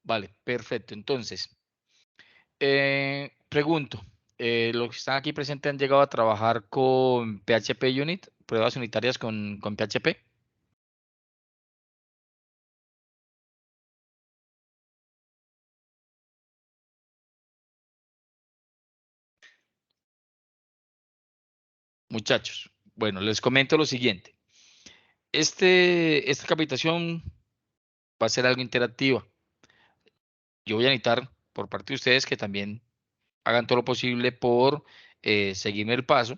Vale, perfecto. Entonces, pregunto, ¿los que están aquí presentes han llegado a trabajar con PHP Unit, pruebas unitarias con PHP? Muchachos, bueno, les comento lo siguiente. Esta capacitación va a ser algo interactiva. Yo voy a necesitar por parte de ustedes que también hagan todo lo posible por seguirme el paso,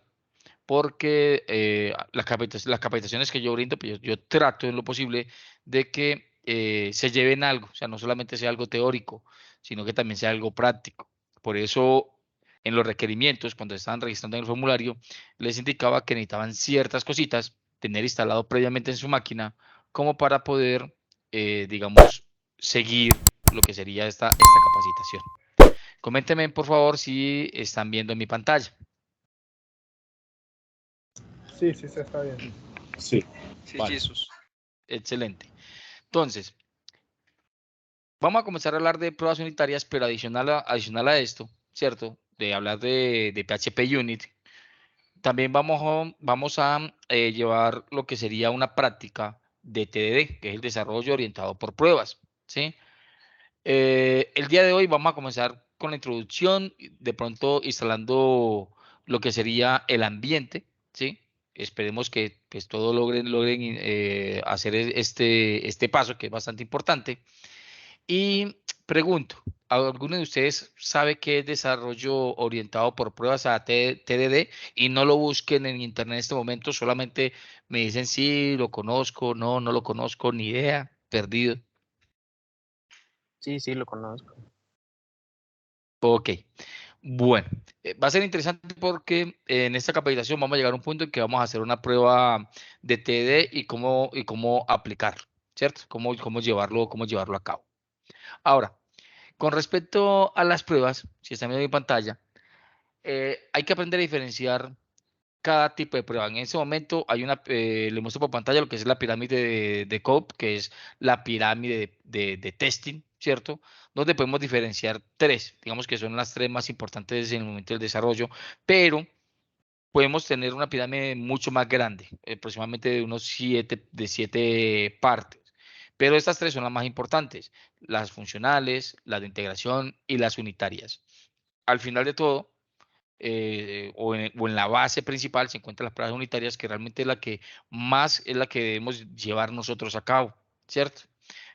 porque las capacitaciones que yo brindo, pues yo trato en lo posible de que se lleven algo, o sea, no solamente sea algo teórico, sino que también sea algo práctico. Por eso, en los requerimientos, cuando estaban registrando en el formulario, les indicaba que necesitaban ciertas cositas tener instalado previamente en su máquina, como para poder, digamos, seguir lo que sería esta capacitación. Coméntenme, por favor, si están viendo mi pantalla. Sí, sí, se está bien. Sí. Sí, Vale, Jesús. excelente. Entonces, vamos a comenzar a hablar de pruebas unitarias, pero adicional a esto, ¿cierto? De hablar de PHP Unit, también vamos a llevar lo que sería una práctica de TDD, que es el desarrollo orientado por pruebas, ¿sí? El día de hoy vamos a comenzar con la introducción, de pronto instalando lo que sería el ambiente, ¿sí? Esperemos que pues todos logren hacer este paso que es bastante importante. Y pregunto, ¿alguno de ustedes sabe qué es desarrollo orientado por pruebas a TDD? Y no lo busquen en internet en este momento, solamente me dicen sí, lo conozco, no, no lo conozco, ni idea, perdido. Sí, sí, lo conozco. Ok, bueno, va a ser interesante porque en esta capacitación vamos a llegar a un punto en que vamos a hacer una prueba de TDD y cómo aplicarlo, ¿cierto? Cómo llevarlo a cabo. Ahora, con respecto a las pruebas, si están viendo mi pantalla, hay que aprender a diferenciar cada tipo de prueba. En ese momento le muestro por pantalla lo que es la pirámide de Cope, que es la pirámide de testing, ¿cierto? Donde podemos diferenciar tres, digamos que son las tres más importantes en el momento del desarrollo, pero podemos tener una pirámide mucho más grande, aproximadamente de unos siete partes. Pero estas tres son las más importantes, las funcionales, las de integración y las unitarias. Al final de todo, o en la base principal se encuentran las pruebas unitarias, que realmente es la que debemos llevar nosotros a cabo, ¿cierto?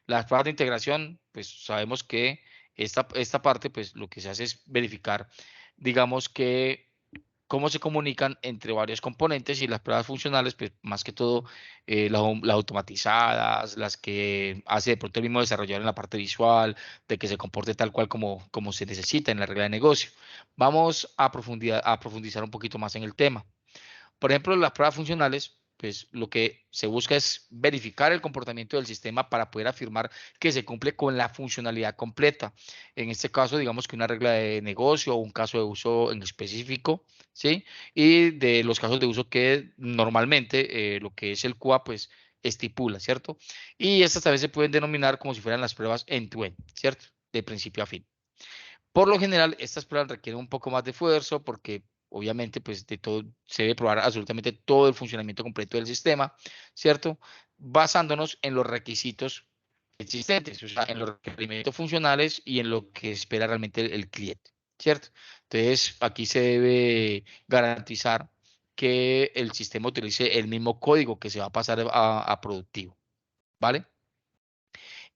Las pruebas de integración, pues sabemos que esta parte, pues lo que se hace es verificar, digamos que cómo se comunican entre varios componentes, y las pruebas funcionales, pues más que todo las automatizadas, las que hace de pronto el mismo desarrollador en la parte visual, de que se comporte tal cual como se necesita en la regla de negocio. Vamos a profundizar un poquito más en el tema. Por ejemplo, las pruebas funcionales, pues lo que se busca es verificar el comportamiento del sistema para poder afirmar que se cumple con la funcionalidad completa. En este caso, digamos que una regla de negocio o un caso de uso en específico, ¿sí? Y de los casos de uso que normalmente lo que es el QA, pues estipula, ¿cierto? Y estas a veces se pueden denominar como si fueran las pruebas end-to-end, ¿cierto? De principio a fin. Por lo general, estas pruebas requieren un poco más de esfuerzo porque obviamente pues de todo se debe probar absolutamente todo el funcionamiento completo del sistema, ¿cierto? Basándonos en los requisitos existentes, o sea, en los requerimientos funcionales y en lo que espera realmente el cliente, ¿cierto? Entonces, aquí se debe garantizar que el sistema utilice el mismo código que se va a pasar a productivo, ¿vale?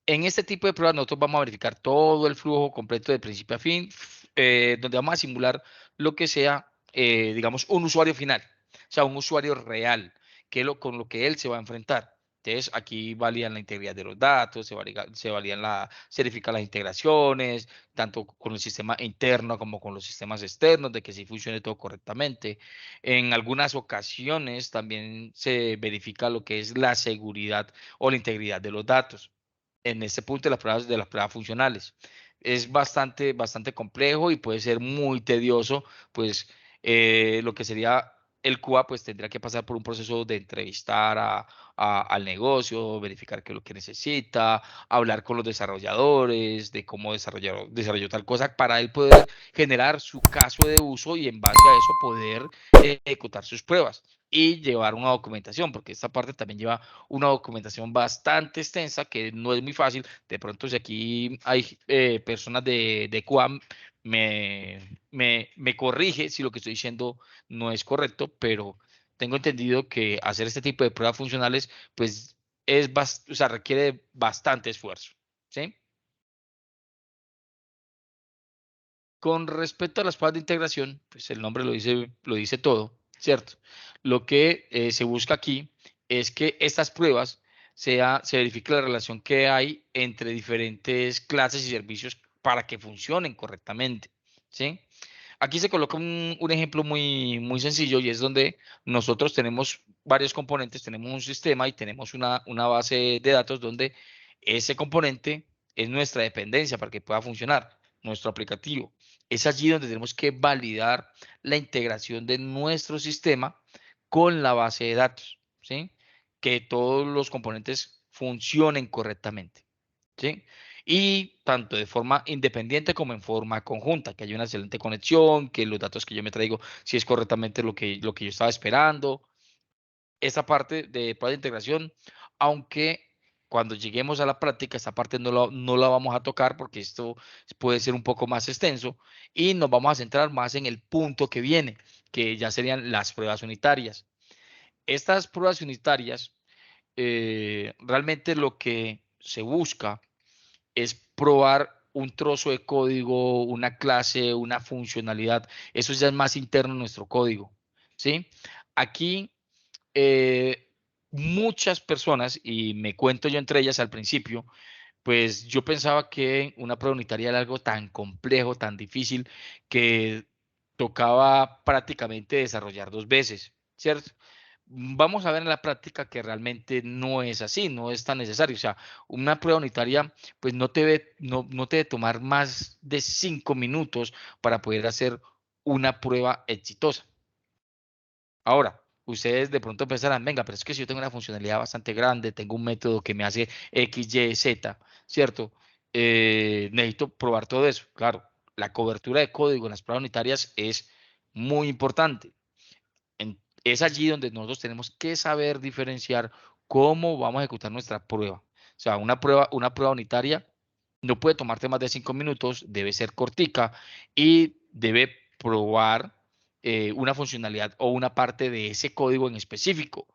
En este tipo de pruebas nosotros vamos a verificar todo el flujo completo de principio a fin, donde vamos a simular lo que sea, digamos, un usuario final, o sea, un usuario real, con lo que él se va a enfrentar. Entonces, aquí validan la integridad de los datos, se verifican las integraciones, tanto con el sistema interno como con los sistemas externos, de que sí funcione todo correctamente. En algunas ocasiones también se verifica lo que es la seguridad o la integridad de los datos en este punto de las pruebas funcionales. Es bastante complejo y puede ser muy tedioso, pues lo que sería el QA pues tendrá que pasar por un proceso de entrevistar al negocio, verificar qué es lo que necesita, hablar con los desarrolladores de cómo desarrolló tal cosa para él poder generar su caso de uso y en base a eso poder ejecutar sus pruebas y llevar una documentación, porque esta parte también lleva una documentación bastante extensa que no es muy fácil. De pronto, si aquí hay personas de QA, me corrige si lo que estoy diciendo no es correcto, pero tengo entendido que hacer este tipo de pruebas funcionales, pues o sea, requiere bastante esfuerzo, ¿sí? Con respecto a las pruebas de integración, pues el nombre lo dice todo, ¿cierto? Lo que se busca aquí es que estas pruebas se verifique la relación que hay entre diferentes clases y servicios para que funcionen correctamente, ¿sí? Aquí se coloca un ejemplo muy sencillo y es donde nosotros tenemos varios componentes, tenemos un sistema y tenemos una base de datos donde ese componente es nuestra dependencia para que pueda funcionar, nuestro aplicativo. Es allí donde tenemos que validar la integración de nuestro sistema con la base de datos, ¿sí? Que todos los componentes funcionen correctamente. ¿Sí? Y tanto de forma independiente como en forma conjunta, que haya una excelente conexión, que los datos que yo me traigo, si es correctamente lo que yo estaba esperando. Esa parte de prueba de integración, aunque cuando lleguemos a la práctica, esta parte no la vamos a tocar porque esto puede ser un poco más extenso y nos vamos a centrar más en el punto que viene, que ya serían las pruebas unitarias. Estas pruebas unitarias, realmente lo que se busca es probar un trozo de código, una clase, una funcionalidad. Eso ya es más interno en nuestro código, ¿sí? Aquí muchas personas, y me cuento yo entre ellas al principio, pues yo pensaba que una prueba unitaria era algo tan complejo, tan difícil, que tocaba prácticamente desarrollar dos veces, ¿cierto? Vamos a ver en la práctica que realmente no es así, no es tan necesario. O sea, una prueba unitaria, pues no te debe tomar más de 5 minutos para poder hacer una prueba exitosa. Ahora, ustedes de pronto pensarán, venga, pero es que si yo tengo una funcionalidad bastante grande, tengo un método que me hace X, Y, Z, ¿cierto? Necesito probar todo eso. Claro, la cobertura de código en las pruebas unitarias es muy importante. Es allí donde nosotros tenemos que saber diferenciar cómo vamos a ejecutar nuestra prueba. O sea, una prueba unitaria no puede tomarte más de 5 minutos, debe ser cortica y debe probar una funcionalidad o una parte de ese código en específico.